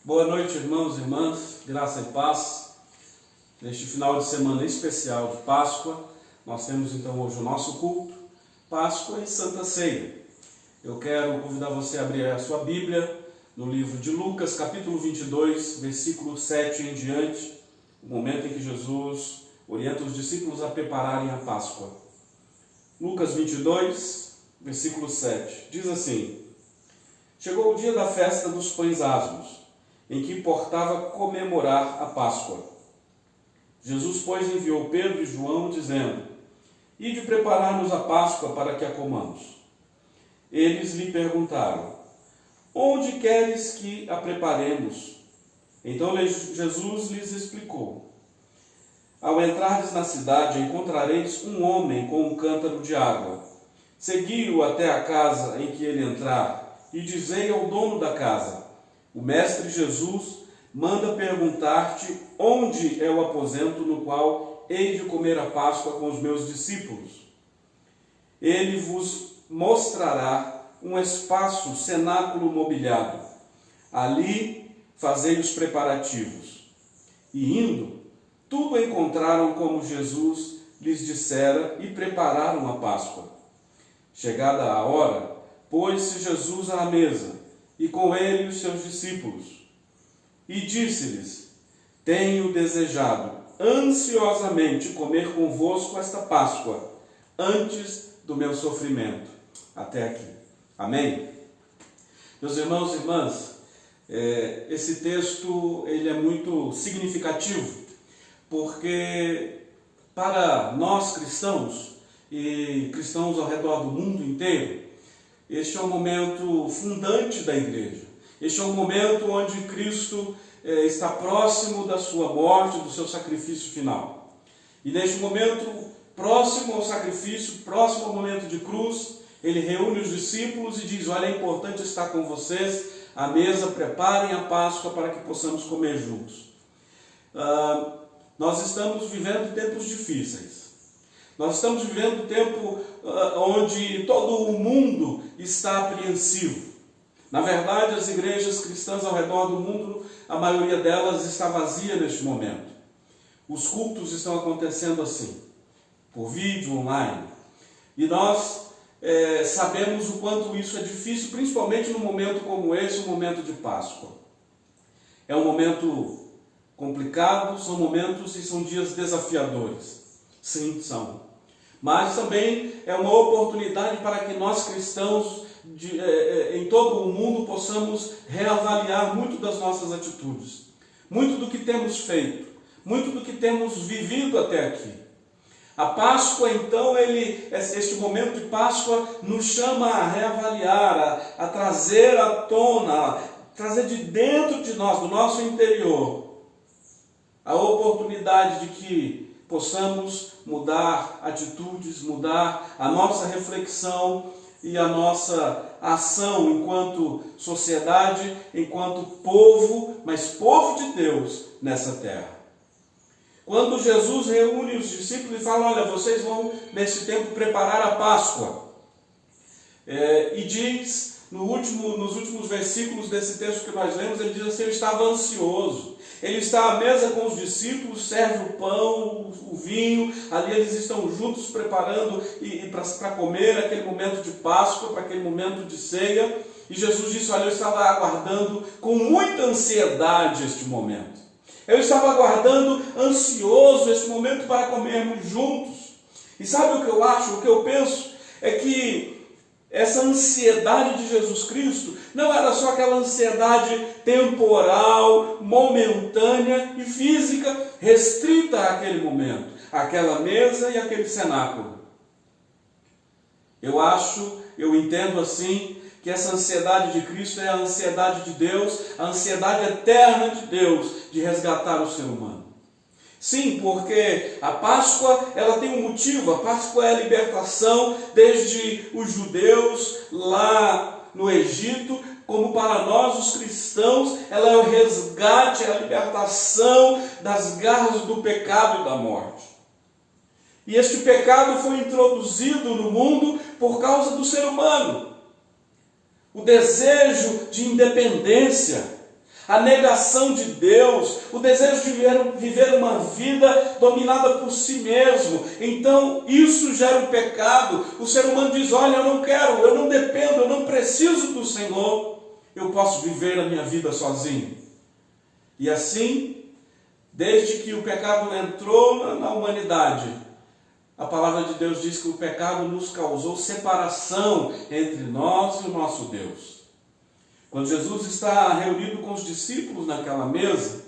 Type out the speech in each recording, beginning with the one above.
Boa noite, irmãos e irmãs, graça e paz. Neste final de semana especial de Páscoa, nós temos então hoje o nosso culto, Páscoa e Santa Ceia. Eu quero convidar você a abrir a sua Bíblia no livro de Lucas, capítulo 22, versículo 7 em diante, o momento em que Jesus orienta os discípulos a prepararem a Páscoa. Lucas 22, versículo 7, diz assim: Chegou o dia da festa dos pães asmos, em que importava comemorar a Páscoa. Jesus, pois, enviou Pedro e João, dizendo: Ide preparar-nos a Páscoa para que a comamos. Eles lhe perguntaram: Onde queres que a preparemos? Então Jesus lhes explicou: Ao entrardes na cidade, encontrareis um homem com um cântaro de água. Segui-o até a casa em que ele entrar, e dizei ao dono da casa: O Mestre Jesus manda perguntar-te onde é o aposento no qual hei de comer a Páscoa com os meus discípulos. Ele vos mostrará um espaço, cenáculo mobiliado. Ali fazei os preparativos. E indo, tudo encontraram como Jesus lhes dissera e prepararam a Páscoa. Chegada a hora, pôs-se Jesus à mesa, e com ele os seus discípulos. E disse-lhes: Tenho desejado ansiosamente comer convosco esta Páscoa, antes do meu sofrimento. Até aqui. Amém? Meus irmãos e irmãs, esse texto ele é muito significativo, porque para nós cristãos, e cristãos ao redor do mundo inteiro, este é um momento fundante da igreja. Este é um momento onde Cristo está próximo da sua morte, do seu sacrifício final. E neste momento, próximo ao sacrifício, próximo ao momento de cruz, ele reúne os discípulos e diz: Olha, é importante estar com vocês à mesa, preparem a Páscoa para que possamos comer juntos. Nós estamos vivendo tempos difíceis. Nós estamos vivendo um tempo onde todo o mundo está apreensivo. Na verdade, as igrejas cristãs ao redor do mundo, a maioria delas está vazia neste momento. Os cultos estão acontecendo assim, por vídeo, online. E nós sabemos o quanto isso é difícil, principalmente num momento como esse, um momento de Páscoa. É um momento complicado, são momentos e são dias desafiadores. Sim, são. Mas também é uma oportunidade para que nós cristãos em todo o mundo possamos reavaliar muito das nossas atitudes, muito do que temos feito, muito do que temos vivido até aqui. A Páscoa, então, este momento de Páscoa nos chama a reavaliar, a trazer à tona, a trazer de dentro de nós, do nosso interior, a oportunidade de que possamos mudar atitudes, mudar a nossa reflexão e a nossa ação enquanto sociedade, enquanto povo, mas povo de Deus nessa terra. Quando Jesus reúne os discípulos e fala: Olha, vocês vão nesse tempo preparar a Páscoa. E diz, nos últimos versículos desse texto que nós lemos, ele diz assim: Eu estava ansioso. Ele está à mesa com os discípulos, serve o pão, o vinho, ali eles estão juntos preparando para comer aquele momento de Páscoa, para aquele momento de ceia. E Jesus disse: Olha, eu estava aguardando com muita ansiedade este momento. Eu estava aguardando ansioso este momento para comermos juntos. E sabe o que eu acho, o que eu penso? É que essa ansiedade de Jesus Cristo não era só aquela ansiedade temporal, momentânea e física, restrita àquele momento, àquela mesa e àquele cenáculo. Eu entendo assim, que essa ansiedade de Cristo é a ansiedade de Deus, a ansiedade eterna de Deus de resgatar o ser humano. Sim, porque a Páscoa ela tem um motivo. A Páscoa é a libertação desde os judeus lá no Egito, como para nós os cristãos, ela é o resgate, é a libertação das garras do pecado e da morte. E este pecado foi introduzido no mundo por causa do ser humano. O desejo de independência, a negação de Deus, o desejo de viver uma vida dominada por si mesmo. Então isso gera um pecado. O ser humano diz: olha, eu não quero, eu não dependo, eu não preciso do Senhor, eu posso viver a minha vida sozinho. E assim, desde que o pecado entrou na humanidade, a palavra de Deus diz que o pecado nos causou separação entre nós e o nosso Deus. Quando Jesus está reunido com os discípulos naquela mesa,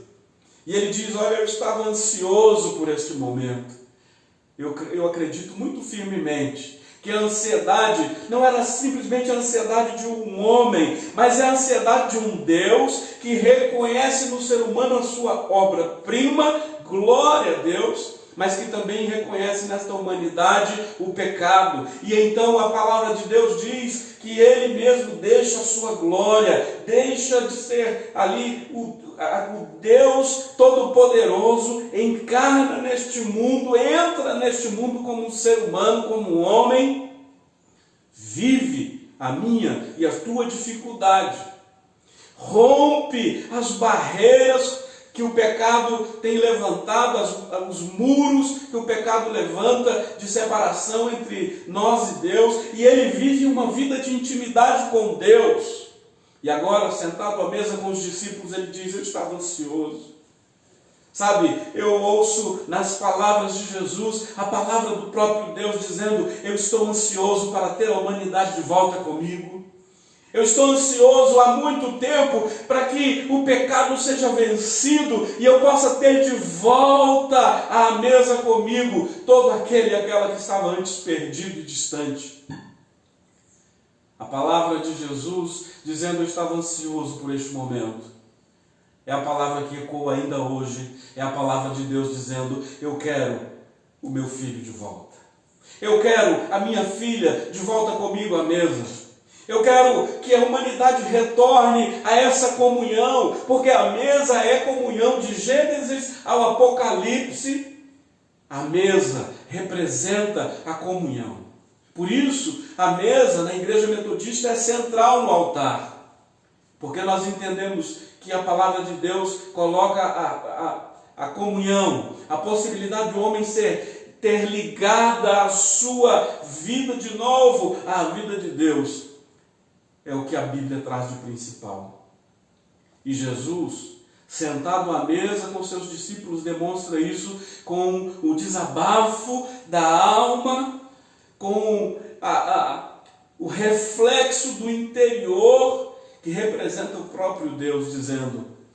e ele diz: olha, eu estava ansioso por este momento. Eu acredito muito firmemente que a ansiedade não era simplesmente a ansiedade de um homem, mas é a ansiedade de um Deus que reconhece no ser humano a sua obra-prima, glória a Deus, mas que também reconhece nesta humanidade o pecado. E então a palavra de Deus diz que Ele mesmo deixa a sua glória, deixa de ser ali o Deus Todo-Poderoso, encarna neste mundo, entra neste mundo como um ser humano, como um homem, vive a minha e a tua dificuldade, rompe as barreiras que o pecado tem levantado, os muros que o pecado levanta de separação entre nós e Deus, e ele vive uma vida de intimidade com Deus. E agora, sentado à mesa com os discípulos, ele diz: eu estava ansioso. Sabe, eu ouço nas palavras de Jesus a palavra do próprio Deus dizendo: eu estou ansioso para ter a humanidade de volta comigo. Eu estou ansioso há muito tempo para que o pecado seja vencido e eu possa ter de volta à mesa comigo todo aquele e aquela que estava antes perdido e distante. A palavra de Jesus dizendo: eu estava ansioso por este momento, é a palavra que ecoa ainda hoje. É a palavra de Deus dizendo: eu quero o meu filho de volta. Eu quero a minha filha de volta comigo à mesa. Eu quero que a humanidade retorne a essa comunhão, porque a mesa é comunhão. De Gênesis ao Apocalipse, a mesa representa a comunhão. Por isso, a mesa na igreja metodista é central no altar, porque nós entendemos que a palavra de Deus coloca a comunhão, a possibilidade do homem ter ligada a sua vida de novo à vida de Deus. É o que a Bíblia traz de principal. E Jesus, sentado à mesa com seus discípulos, demonstra isso com o desabafo da alma, com o reflexo do interior, que representa o próprio Deus, dizendo: